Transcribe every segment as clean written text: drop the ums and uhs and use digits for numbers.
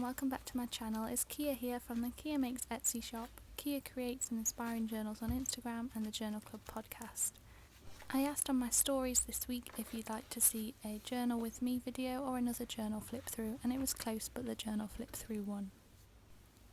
and welcome back to my channel. It's Kia here from the Kia Makes Etsy shop, Kia Creates and Inspiring Journals on Instagram and the Journal Club podcast. I asked on my stories this week if you'd like to see a journal with me video or another journal flip through, and it was close, but the journal flip through won.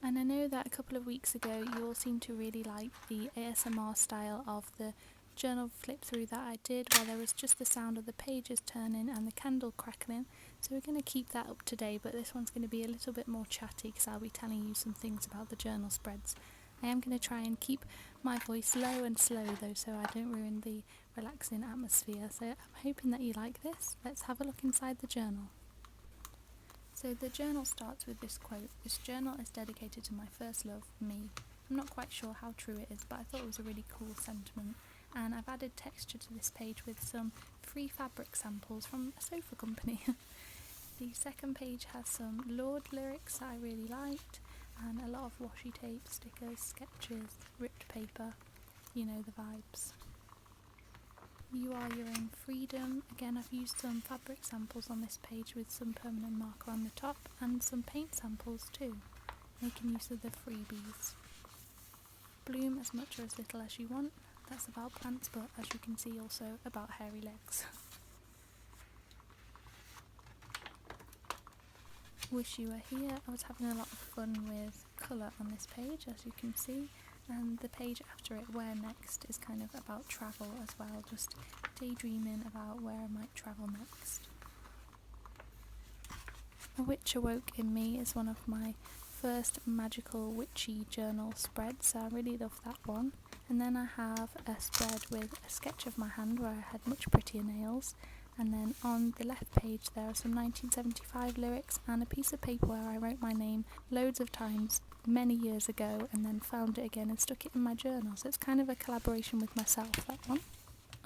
And I know that a couple of weeks ago you all seemed to really like the ASMR style of the journal flip through that I did, where there was just the sound of the pages turning and the candle crackling. So we're going to keep that up today, but this one's going to be a little bit more chatty because I'll be telling you some things about the journal spreads. I am going to try and keep my voice low and slow though, so I don't ruin the relaxing atmosphere. So I'm hoping that you like this. Let's have a look inside the journal. So the journal starts with this quote. This journal is dedicated to my first love, me. I'm not quite sure how true it is, but I thought it was a really cool sentiment. And I've added texture to this page with some free fabric samples from a sofa company. The second page has some Lord lyrics that I really liked, and a lot of washi tape, stickers, sketches, ripped paper, you know the vibes. You are your own freedom. Again, I've used some fabric samples on this page with some permanent marker on the top and some paint samples too, making use of the freebies. Bloom as much or as little as you want. That's about plants, but as you can see also about hairy legs. Wish you were here. I was having a lot of fun with colour on this page, as you can see, and the page after it, Where Next, is kind of about travel as well, just daydreaming about where I might travel next. A Witch Awoke in Me is one of my first magical witchy journal spreads, so I really love that one. And then I have a spread with a sketch of my hand where I had much prettier nails, and then on the left page there are some 1975 lyrics and a piece of paper where I wrote my name loads of times many years ago and then found it again and stuck it in my journal, so it's kind of a collaboration with myself, that one.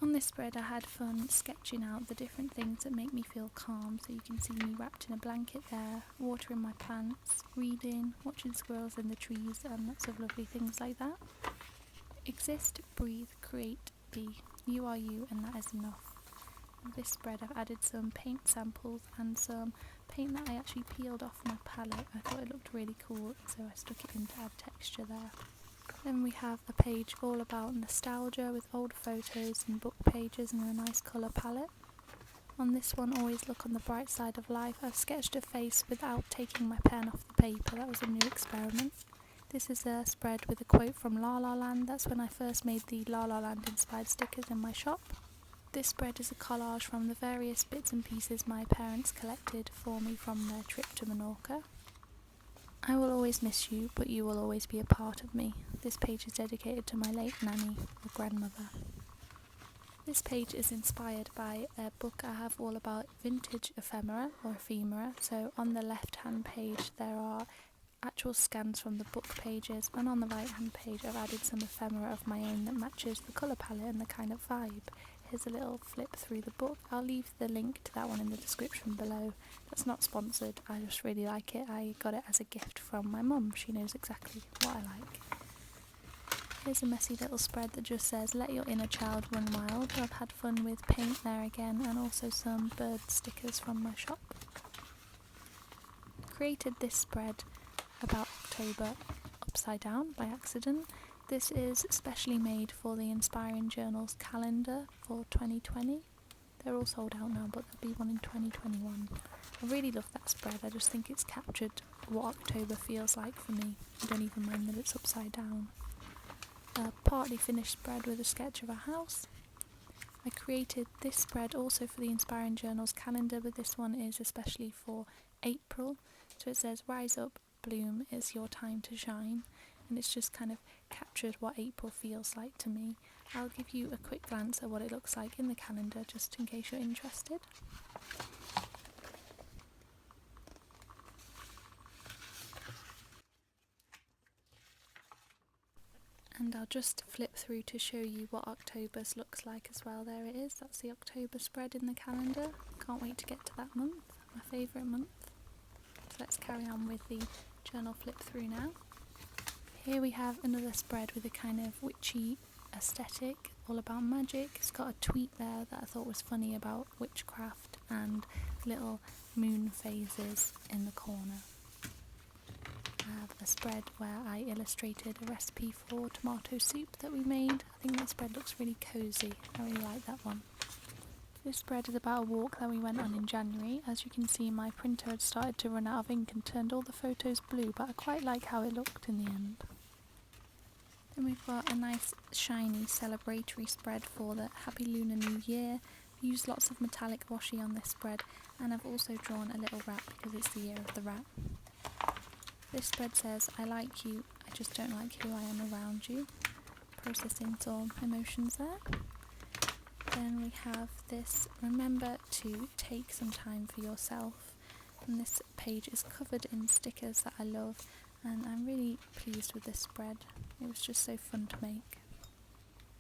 On this spread I had fun sketching out the different things that make me feel calm, so you can see me wrapped in a blanket there, watering my plants, reading, watching squirrels in the trees and lots of lovely things like that. Exist, breathe, create, be. You are you and that is enough. On this spread I've added some paint samples and some paint that I actually peeled off my palette. I thought it looked really cool, so I stuck it in to add texture there. Then we have a page all about nostalgia with old photos and book pages and a nice colour palette. On this one, Always Look on the Bright Side of Life, I've sketched a face without taking my pen off the paper. That was a new experiment. This is a spread with a quote from La La Land. That's when I first made the La La Land inspired stickers in my shop. This spread is a collage from the various bits and pieces my parents collected for me from their trip to Menorca. I will always miss you, but you will always be a part of me. This page is dedicated to my late nanny or grandmother. This page is inspired by a book I have all about vintage ephemera or ephemera. So on the left hand page there are actual scans from the book pages, and on the right hand page I've added some ephemera of my own that matches the colour palette and the kind of vibe. Here's a little flip through the book. I'll leave the link to that one in the description below. That's not sponsored, I just really like it. I got it as a gift from my mum. She knows exactly what I like. Here's a messy little spread that just says let your inner child run wild. I've had fun with paint there again, and also some bird stickers from my shop. Created this spread about October upside down by accident. This is specially made for the Inspiring Journals calendar for 2020. They're all sold out now, but there'll be one in 2021. I really love that spread. I just think it's captured what October feels like for me. I don't even mind that it's upside down. A partly finished spread with a sketch of a house. I created this spread also for the Inspiring Journals calendar, but this one is especially for April. So it says rise up, bloom, it's your time to shine, and it's just kind of captured what April feels like to me. I'll give you a quick glance at what it looks like in the calendar just in case you're interested. And I'll just flip through to show you what October's looks like as well. There it is, that's the October spread in the calendar. Can't wait to get to that month, my favourite month. So let's carry on with the journal flip through now. Here we have another spread with a kind of witchy aesthetic, all about magic. It's got a tweet there that I thought was funny about witchcraft and little moon phases in the corner. a spread where I illustrated a recipe for tomato soup that we made. I think that spread looks really cosy. I really like that one. This spread is about a walk that we went on in January. As you can see, my printer had started to run out of ink and turned all the photos blue, but I quite like how it looked in the end. Then we've got a nice shiny celebratory spread for the Happy Lunar New Year. I've used lots of metallic washi on this spread, and I've also drawn a little rat because it's the year of the rat. This spread says, I like you, I just don't like who I am around you. Processing some emotions there. Then we have this, remember to take some time for yourself. And this page is covered in stickers that I love, and I'm really pleased with this spread. It was just so fun to make.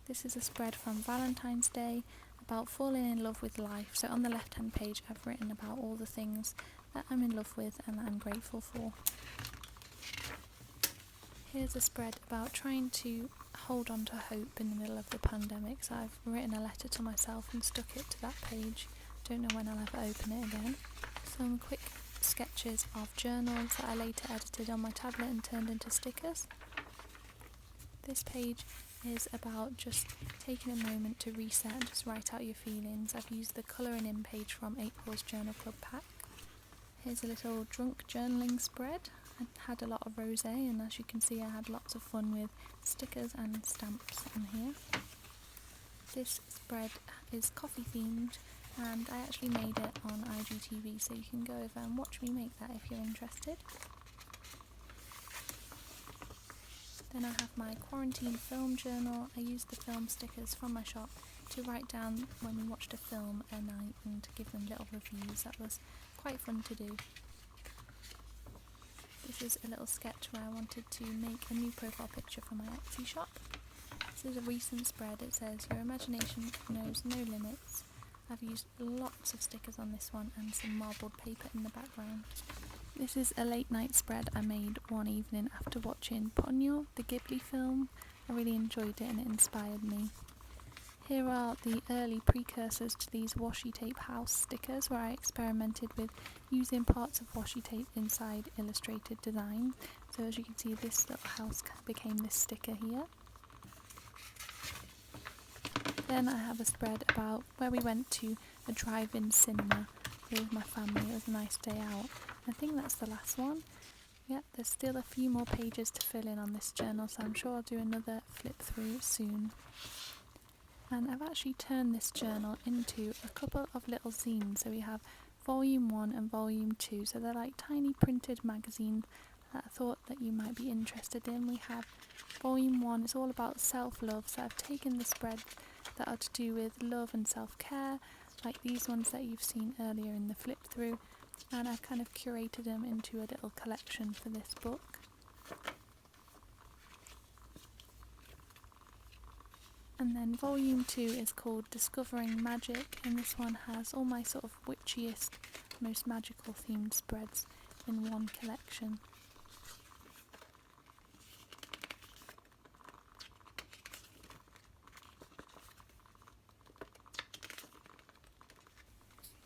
This is a spread from Valentine's Day about falling in love with life. So on the left hand page I've written about all the things that I'm in love with and that I'm grateful for. Here's a spread about trying to hold on to hope in the middle of the pandemic. So I've written a letter to myself and stuck it to that page. Don't know when I'll ever open it again. Some quick sketches of journals that I later edited on my tablet and turned into stickers. This page is about just taking a moment to reset and just write out your feelings. I've used the colouring in page from April's Journal Club pack. Here's a little drunk journaling spread. I had a lot of rosé, and as you can see I had lots of fun with stickers and stamps on here. This spread is coffee themed, and I actually made it on IGTV, so you can go over and watch me make that if you're interested. Then I have my quarantine film journal. I used the film stickers from my shop to write down when we watched a film a night and to give them little reviews. That was quite fun to do. This is a little sketch where I wanted to make a new profile picture for my Etsy shop. This is a recent spread. It says, your imagination knows no limits. I've used lots of stickers on this one and some marbled paper in the background. This is a late night spread I made one evening after watching Ponyo, the Ghibli film. I really enjoyed it and it inspired me. Here are the early precursors to these washi tape house stickers where I experimented with using parts of washi tape inside illustrated design. So as you can see, this little house became this sticker here. Then I have a spread about where we went to a drive-in cinema with my family. It was a nice day out. I think that's the last one. Yep, there's still a few more pages to fill in on this journal, so I'm sure I'll do another flip through soon. And I've actually turned this journal into a couple of little zines. So we have volume 1 and volume 2, so they're like tiny printed magazines that I thought that you might be interested in. We have volume 1, it's all about self-love, so I've taken the spreads that are to do with love and self-care, like these ones that you've seen earlier in the flip through, and I've kind of curated them into a little collection for this book. And then volume 2 is called Discovering Magic, and this one has all my sort of witchiest, most magical themed spreads in one collection.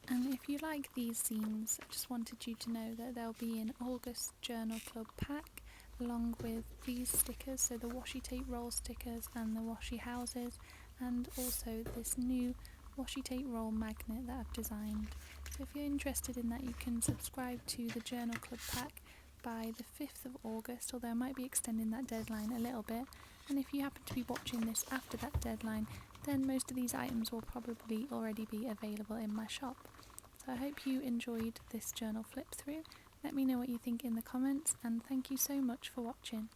And if you like these zines, I just wanted you to know that they'll be in August Journal Club pack along with these stickers, so the washi tape roll stickers and the washi houses, and also this new washi tape roll magnet that I've designed. So if you're interested in that, you can subscribe to the Journal Club pack by the 5th of August, although I might be extending that deadline a little bit. And if you happen to be watching this after that deadline, then most of these items will probably already be available in my shop. So I hope you enjoyed this journal flip through. Let me know what you think in the comments, and thank you so much for watching.